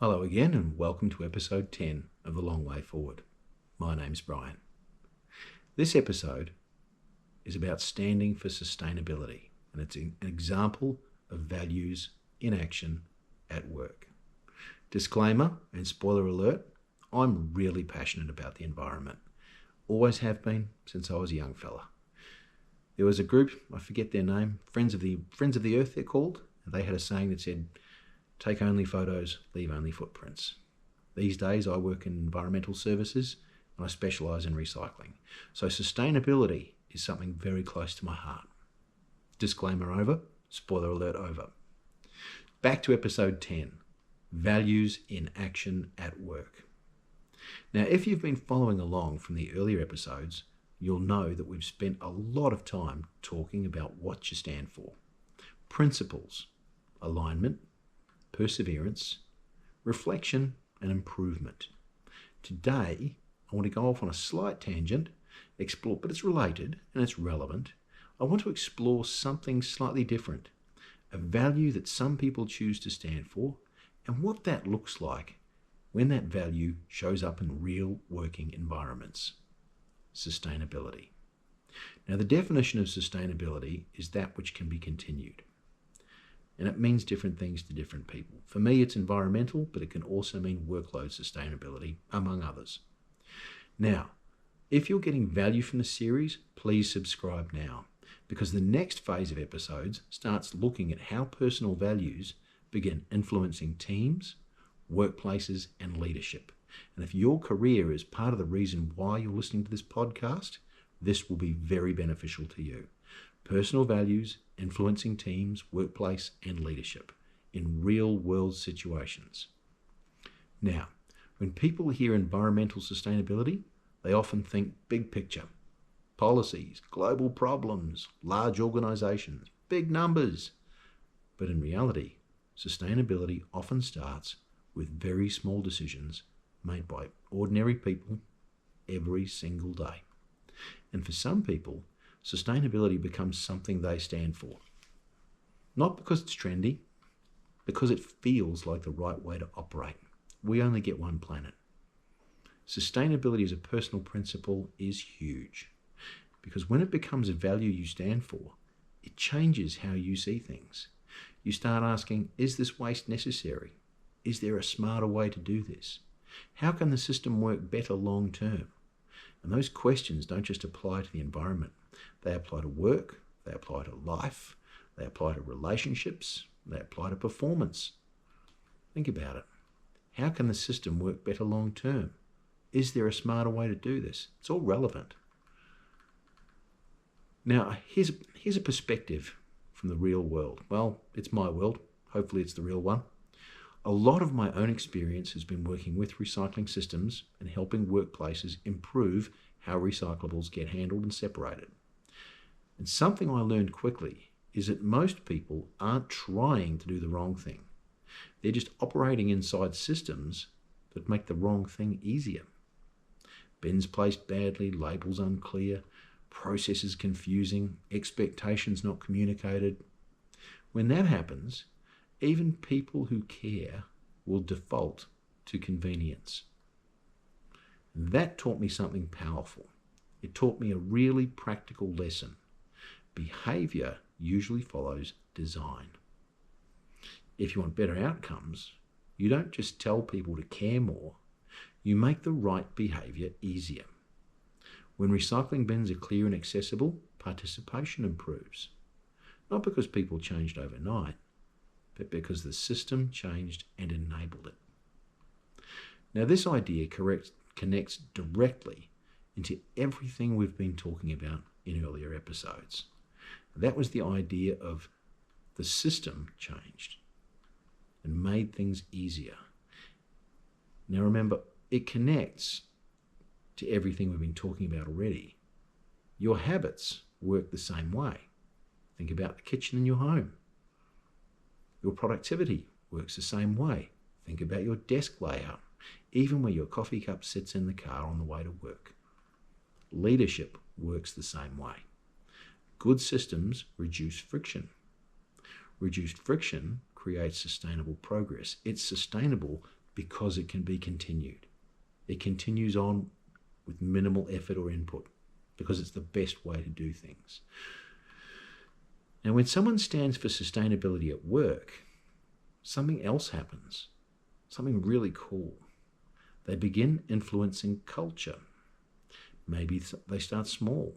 Hello again and welcome to episode 10 of The Long Way Forward. My name's Brian. This episode is about standing for sustainability, and it's an example of values in action at work. Disclaimer and spoiler alert, I'm really passionate about the environment. Always have been since I was a young fella. There was a group, I forget their name, Friends of the Earth they're called. They had a saying that said, take only photos, leave only footprints. These days I work in environmental services and I specialise in recycling. So sustainability is something very close to my heart. Disclaimer over, spoiler alert over. Back to episode 10, values in action at work. Now, if you've been following along from the earlier episodes, you'll know that we've spent a lot of time talking about what you stand for. Principles, alignment, perseverance, reflection, and improvement. Today, I want to go off on a slight tangent, but it's related and it's relevant. I want to explore something slightly different, a value that some people choose to stand for, and what that looks like when that value shows up in real working environments. Sustainability. Now, the definition of sustainability is that which can be continued. And it means different things to different people. For me, it's environmental, but it can also mean workload sustainability, among others. Now, if you're getting value from the series, please subscribe now, because the next phase of episodes starts looking at how personal values begin influencing teams, workplaces, and leadership. And if your career is part of the reason why you're listening to this podcast, this will be very beneficial to you. Personal values influencing teams, workplace, and leadership in real-world situations. Now, when people hear environmental sustainability, they often think big picture, policies, global problems, large organisations, big numbers. But in reality, sustainability often starts with very small decisions made by ordinary people every single day. And for some people, sustainability becomes something they stand for. Not because it's trendy, because it feels like the right way to operate. We only get one planet. Sustainability as a personal principle is huge, because when it becomes a value you stand for, it changes how you see things. You start asking, is this waste necessary? Is there a smarter way to do this? How can the system work better long term? And those questions don't just apply to the environment. They apply to work, they apply to life, they apply to relationships, they apply to performance. Think about it. How can the system work better long term? Is there a smarter way to do this? It's all relevant. Now, here's a perspective from the real world. Well, it's my world. Hopefully it's the real one. A lot of my own experience has been working with recycling systems and helping workplaces improve how recyclables get handled and separated. And something I learned quickly is that most people aren't trying to do the wrong thing. They're just operating inside systems that make the wrong thing easier. Bins placed badly, labels unclear, processes confusing, expectations not communicated. When that happens, even people who care will default to convenience. That taught me something powerful. It taught me a really practical lesson. Behaviour usually follows design. If you want better outcomes, you don't just tell people to care more, you make the right behaviour easier. When recycling bins are clear and accessible, participation improves. Not because people changed overnight, but because the system changed and enabled it. Now, this idea connects directly into everything we've been talking about in earlier episodes. That was the idea of the system changed and made things easier. Now remember, it connects to everything we've been talking about already. Your habits work the same way. Think about the kitchen in your home. Your productivity works the same way. Think about your desk layout, even where your coffee cup sits in the car on the way to work. Leadership works the same way. Good systems reduce friction. Reduced friction creates sustainable progress. It's sustainable because it can be continued. It continues on with minimal effort or input because it's the best way to do things. Now, when someone stands for sustainability at work, something else happens, something really cool. They begin influencing culture. Maybe they start small.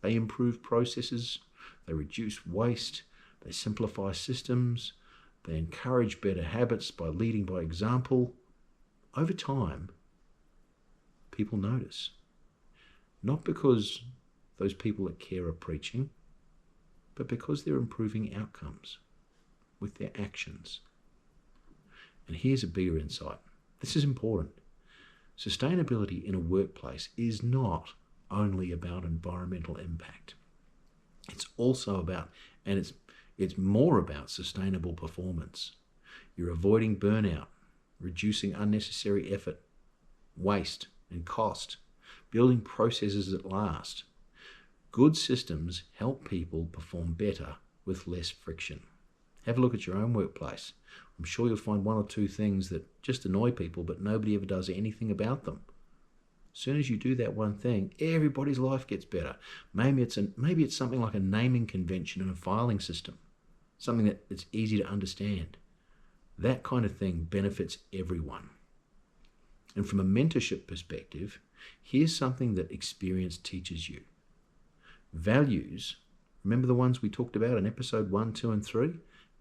They improve processes, they reduce waste, they simplify systems, they encourage better habits by leading by example. Over time, people notice. Not because those people that care are preaching, but because they're improving outcomes with their actions. And here's a bigger insight. This is important. Sustainability in a workplace is not only about environmental impact. It's also about, and it's more about sustainable performance. You're avoiding burnout, reducing unnecessary effort, waste, and cost, building processes that last. Good systems help people perform better with less friction. Have a look at your own workplace. I'm sure you'll find one or two things that just annoy people, but nobody ever does anything about them. As soon as you do that one thing, everybody's life gets better. Maybe it's something like a naming convention and a filing system, something that it's easy to understand. That kind of thing benefits everyone. And from a mentorship perspective, here's something that experience teaches you. Values, remember the ones we talked about in episode 1, 2, and 3?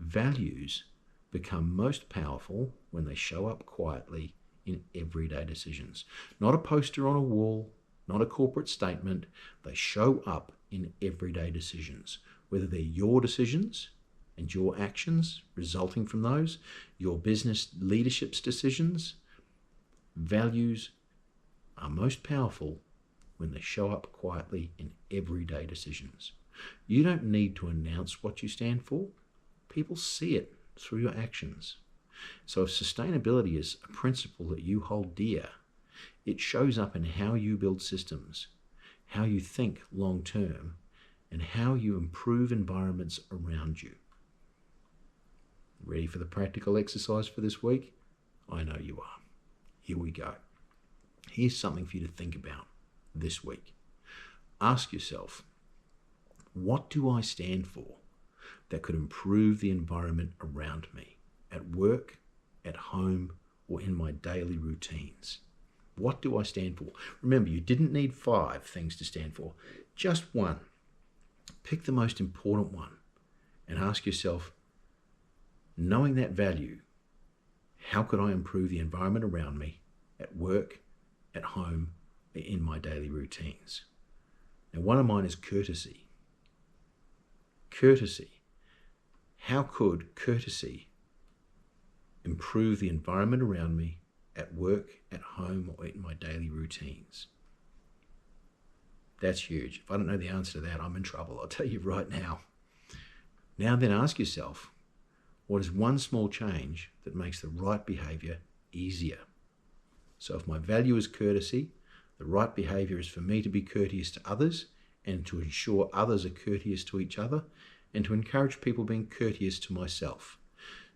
Values become most powerful when they show up quietly in everyday decisions. Not a poster on a wall, not a corporate statement. They show up in everyday decisions, whether they're your decisions and your actions resulting from those, your business leadership's decisions. Values are most powerful when they show up quietly in everyday decisions. You don't need to announce what you stand for. People see it through your actions. So if sustainability is a principle that you hold dear, it shows up in how you build systems, how you think long term, and how you improve environments around you. Ready for the practical exercise for this week? I know you are. Here we go. Here's something for you to think about this week. Ask yourself, what do I stand for that could improve the environment around me, at work, at home, or in my daily routines? What do I stand for? Remember, you didn't need 5 things to stand for, just one. Pick the most important one and ask yourself, knowing that value, how could I improve the environment around me, at work, at home, in my daily routines? And one of mine is courtesy. Courtesy. How could courtesy improve the environment around me at work, at home, or in my daily routines? That's huge. If I don't know the answer to that, I'm in trouble. I'll tell you right now. Now then ask yourself, what is one small change that makes the right behaviour easier? So if my value is courtesy, the right behaviour is for me to be courteous to others and to ensure others are courteous to each other and to encourage people being courteous to myself.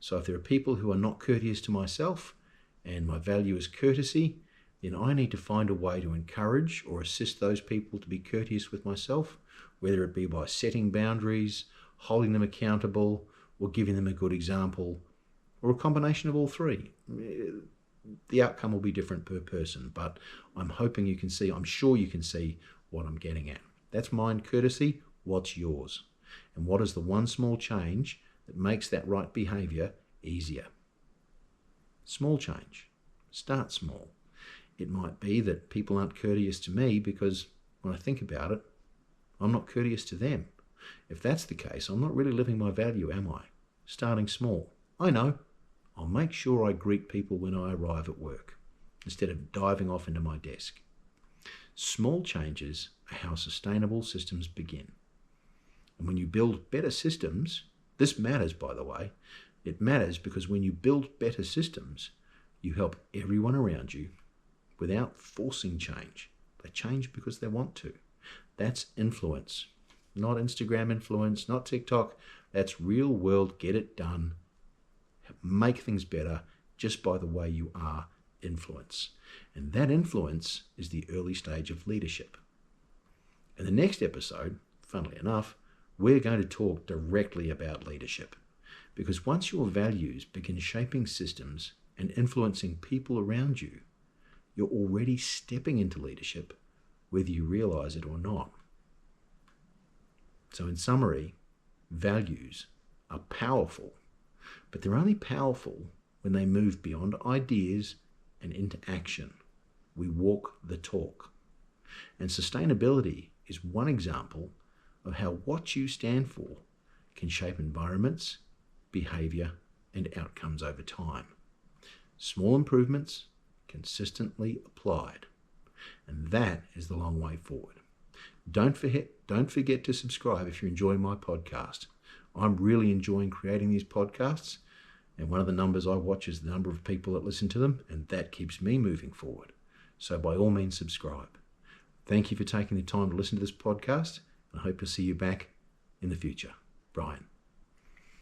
So if there are people who are not courteous to myself and my value is courtesy, then I need to find a way to encourage or assist those people to be courteous with myself, whether it be by setting boundaries, holding them accountable, or giving them a good example, or a combination of all three. The outcome will be different per person, but I'm hoping you can see, I'm sure you can see what I'm getting at. That's mine, courtesy. What's yours? And what is the one small change that makes that right behaviour easier? Small change. Start small. It might be that people aren't courteous to me because when I think about it, I'm not courteous to them. If that's the case, I'm not really living my value, am I? Starting small. I know. I'll make sure I greet people when I arrive at work instead of diving off into my desk. Small changes are how sustainable systems begin. And when you build better systems, this matters, by the way. It matters because when you build better systems, you help everyone around you without forcing change. They change because they want to. That's influence. Not Instagram influence, not TikTok. That's real world, get it done, make things better, just by the way you are influence. And that influence is the early stage of leadership. In the next episode, funnily enough, we're going to talk directly about leadership. Because once your values begin shaping systems and influencing people around you, you're already stepping into leadership, whether you realize it or not. So in summary, values are powerful, but they're only powerful when they move beyond ideas and into action. We walk the talk. And sustainability is one example of how what you stand for can shape environments, behaviour, and outcomes over time. Small improvements, consistently applied. And that is the long way forward. Don't forget to subscribe if you're enjoying my podcast. I'm really enjoying creating these podcasts, and one of the numbers I watch is the number of people that listen to them, and that keeps me moving forward. So by all means, subscribe. Thank you for taking the time to listen to this podcast, and I hope to see you back in the future. Brian.